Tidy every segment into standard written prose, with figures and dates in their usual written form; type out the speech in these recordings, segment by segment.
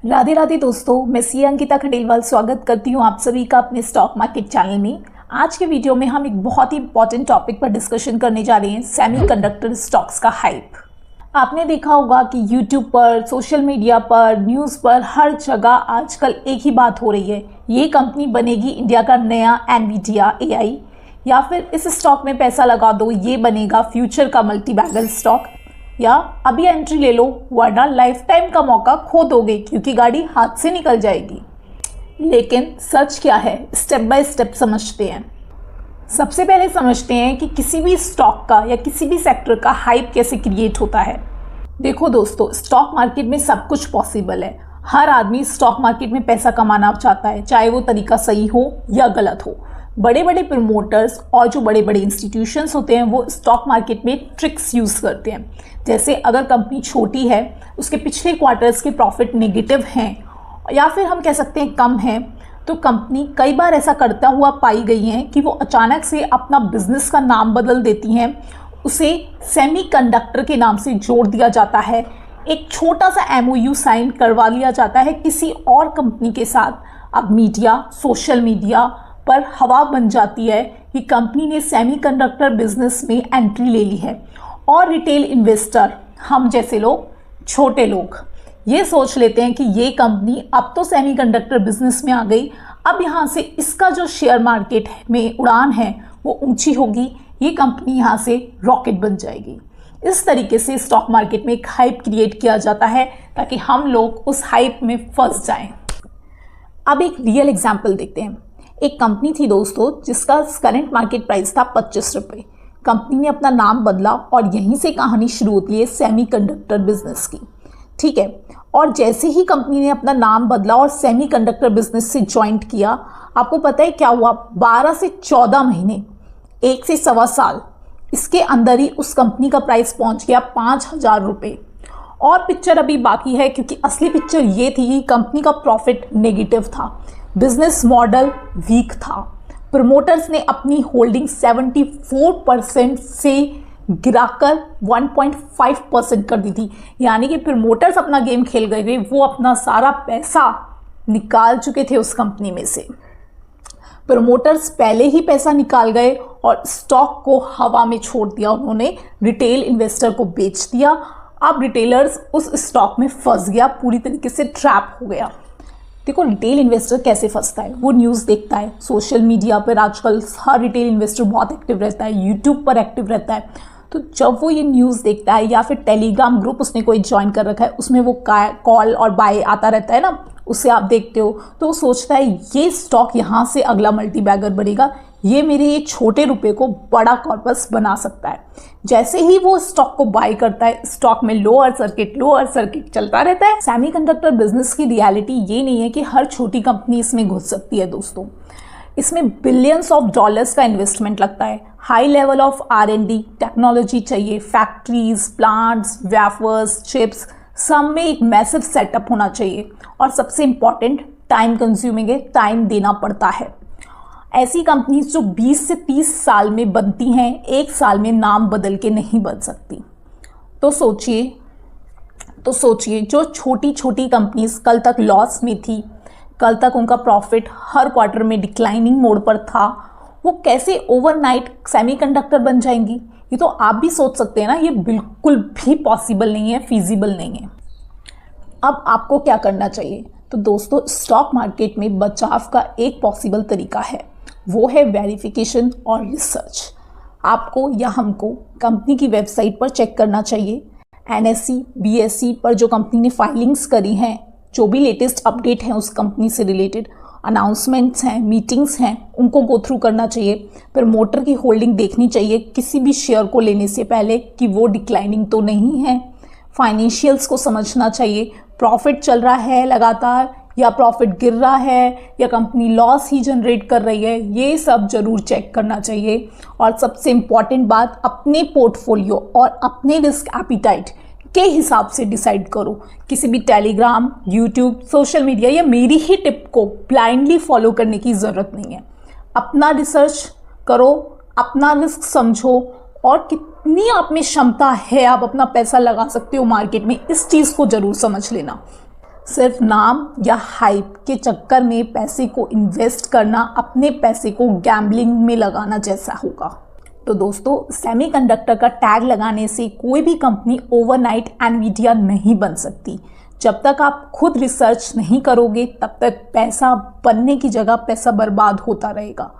राधे राधे दोस्तों, मैं सी अंकिता खंडेलवाल स्वागत करती हूँ आप सभी का अपने स्टॉक मार्केट चैनल में। आज के वीडियो में हम एक बहुत ही इंपॉर्टेंट टॉपिक पर डिस्कशन करने जा रहे हैं, सेमीकंडक्टर स्टॉक्स का हाइप। आपने देखा होगा कि यूट्यूब पर, सोशल मीडिया पर, न्यूज़ पर, हर जगह आजकल एक ही बात हो रही है, ये कंपनी बनेगी इंडिया का नया एनवीडिया एआई, या फिर इस स्टॉक में पैसा लगा दो, ये बनेगा फ्यूचर का मल्टीबैगर स्टॉक, या अभी एंट्री ले लो वरना लाइफ टाइम का मौका खो दोगे क्योंकि गाड़ी हाथ से निकल जाएगी। लेकिन सच क्या है, स्टेप बाय स्टेप समझते हैं। सबसे पहले समझते हैं कि किसी भी स्टॉक का या किसी भी सेक्टर का हाइप कैसे क्रिएट होता है। देखो दोस्तों, स्टॉक मार्केट में सब कुछ पॉसिबल है। हर आदमी स्टॉक मार्केट में पैसा कमाना चाहता है, चाहे वो तरीका सही हो या गलत हो। बड़े बड़े प्रमोटर्स और जो बड़े बड़े इंस्टीट्यूशंस होते हैं वो स्टॉक मार्केट में ट्रिक्स यूज़ करते हैं। जैसे अगर कंपनी छोटी है, उसके पिछले क्वार्टर्स के प्रॉफिट नेगेटिव हैं या फिर हम कह सकते हैं कम हैं, तो कंपनी कई बार ऐसा करता हुआ पाई गई है कि वो अचानक से अपना बिजनेस का नाम बदल देती हैं, उसे सेमीकंडक्टर के नाम से जोड़ दिया जाता है, एक छोटा सा एमओयू साइन करवा लिया जाता है किसी और कंपनी के साथ। अब मीडिया, सोशल मीडिया पर हवा बन जाती है कि कंपनी ने सेमीकंडक्टर बिजनेस में एंट्री ले ली है, और रिटेल इन्वेस्टर, हम जैसे लोग, छोटे लोग ये सोच लेते हैं कि ये कंपनी अब तो सेमीकंडक्टर बिजनेस में आ गई, अब यहाँ से इसका जो शेयर मार्केट में उड़ान है वो ऊंची होगी, ये कंपनी यहाँ से रॉकेट बन जाएगी। इस तरीके से स्टॉक मार्केट में एक हाइप क्रिएट किया जाता है ताकि हम लोग उस हाइप में फंस जाएं। अब एक रियल एग्जाम्पल देखते हैं। एक कंपनी थी दोस्तों जिसका करंट मार्केट प्राइस था 25 रुपये। कंपनी ने अपना नाम बदला और यहीं से कहानी शुरू होती है सेमीकंडक्टर बिजनेस की, ठीक है। और जैसे ही कंपनी ने अपना नाम बदला और सेमीकंडक्टर बिजनेस से ज्वाइंट किया, आपको पता है क्या हुआ? 12 से 14 महीने, 1 से सवा साल, इसके अंदर ही उस कंपनी का प्राइस पहुंच गया 5,000 रुपये। और पिक्चर अभी बाकी है, क्योंकि असली पिक्चर ये थी कि कंपनी का प्रॉफिट नेगेटिव था, बिजनेस मॉडल वीक था। प्रमोटर्स ने अपनी होल्डिंग 74% से गिराकर 1.5% कर दी थी। यानी कि प्रमोटर्स अपना गेम खेल गए थे, वो अपना सारा पैसा निकाल चुके थे उस कंपनी में से। प्रमोटर्स पहले ही पैसा निकाल गए और स्टॉक को हवा में छोड़ दिया उन्होंने, रिटेल इन्वेस्टर को बेच दिया। अब रिटेलर्स उस स्टॉक में फंस गया, पूरी तरीके से ट्रैप हो गया। देखो, रिटेल इन्वेस्टर कैसे फंसता है, वो न्यूज़ देखता है, सोशल मीडिया पर आजकल हर रिटेल इन्वेस्टर बहुत एक्टिव रहता है, यूट्यूब पर एक्टिव रहता है। तो जब वो ये न्यूज़ देखता है या फिर टेलीग्राम ग्रुप उसने कोई ज्वाइन कर रखा है, उसमें वो कॉल और बाय आता रहता है ना, उससे आप देखते हो, तो वो सोचता है ये स्टॉक यहाँ से अगला मल्टीबैगर बनेगा, ये मेरे ये छोटे रुपए को बड़ा कॉर्पस बना सकता है। जैसे ही वो स्टॉक को बाय करता है, स्टॉक में लोअर सर्किट चलता रहता है। सेमीकंडक्टर बिजनेस की रियलिटी ये नहीं है कि हर छोटी कंपनी इसमें घुस सकती है दोस्तों। इसमें बिलियंस ऑफ डॉलर्स का इन्वेस्टमेंट लगता है, high level of R&D technology चाहिए, फैक्ट्रीज, प्लांट्स, वेफर्स, चिप्स, सब में एक मैसिव सेटअप होना चाहिए, और सबसे इम्पॉर्टेंट टाइम कंज्यूमिंग है, टाइम देना पड़ता है। ऐसी कंपनीज जो 20 से 30 साल में बनती हैं, 1 साल में नाम बदल के नहीं बन सकती। तो सोचिए जो छोटी छोटी कंपनीज कल तक लॉस में थी, कल तक उनका प्रॉफिट हर क्वार्टर में डिक्लाइनिंग मोड पर था, वो कैसे ओवरनाइट सेमीकंडक्टर बन जाएंगी? ये तो आप भी सोच सकते हैं ना, ये बिल्कुल भी पॉसिबल नहीं है, फीजिबल नहीं है। अब आपको क्या करना चाहिए? तो दोस्तों, स्टॉक मार्केट में बचाव का एक पॉसिबल तरीका है, वो है वेरिफिकेशन और रिसर्च। आपको या हमको कंपनी की वेबसाइट पर चेक करना चाहिए, NSE, BSE पर जो कंपनी ने फाइलिंग्स करी हैं, जो भी लेटेस्ट अपडेट हैं उस कंपनी से रिलेटेड, अनाउंसमेंट्स हैं, मीटिंग्स हैं, उनको गो थ्रू करना चाहिए। प्रमोटर की होल्डिंग देखनी चाहिए किसी भी शेयर को लेने से पहले कि वो डिक्लाइनिंग तो नहीं है। फाइनेंशियल्स को समझना चाहिए, प्रॉफिट चल रहा है लगातार या प्रॉफिट गिर रहा है या कंपनी लॉस ही जनरेट कर रही है, ये सब जरूर चेक करना चाहिए। और सबसे इम्पॉर्टेंट बात, अपने पोर्टफोलियो और अपने रिस्क एपिटाइट के हिसाब से डिसाइड करो। किसी भी टेलीग्राम, यूट्यूब, सोशल मीडिया या मेरी ही टिप को ब्लाइंडली फॉलो करने की ज़रूरत नहीं है। अपना रिसर्च करो, अपना रिस्क समझो, और कितनी आप में क्षमता है, आप अपना पैसा लगा सकते हो मार्केट में, इस चीज़ को ज़रूर समझ लेना। सिर्फ नाम या हाइप के चक्कर में पैसे को इन्वेस्ट करना अपने पैसे को गैम्बलिंग में लगाना जैसा होगा। तो दोस्तों, सेमीकंडक्टर का टैग लगाने से कोई भी कंपनी ओवरनाइट एनवीडिया नहीं बन सकती। जब तक आप खुद रिसर्च नहीं करोगे तब तक पैसा बनने की जगह पैसा बर्बाद होता रहेगा।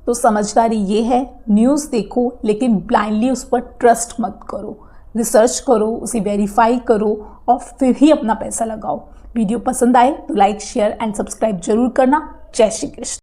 तो समझदारी ये है, न्यूज़ देखो लेकिन ब्लाइंडली उस पर ट्रस्ट मत करो। रिसर्च करो, उसे वेरीफाई करो और फिर ही अपना पैसा लगाओ। वीडियो पसंद आए तो लाइक, शेयर एंड सब्सक्राइब जरूर करना। जय श्री कृष्ण।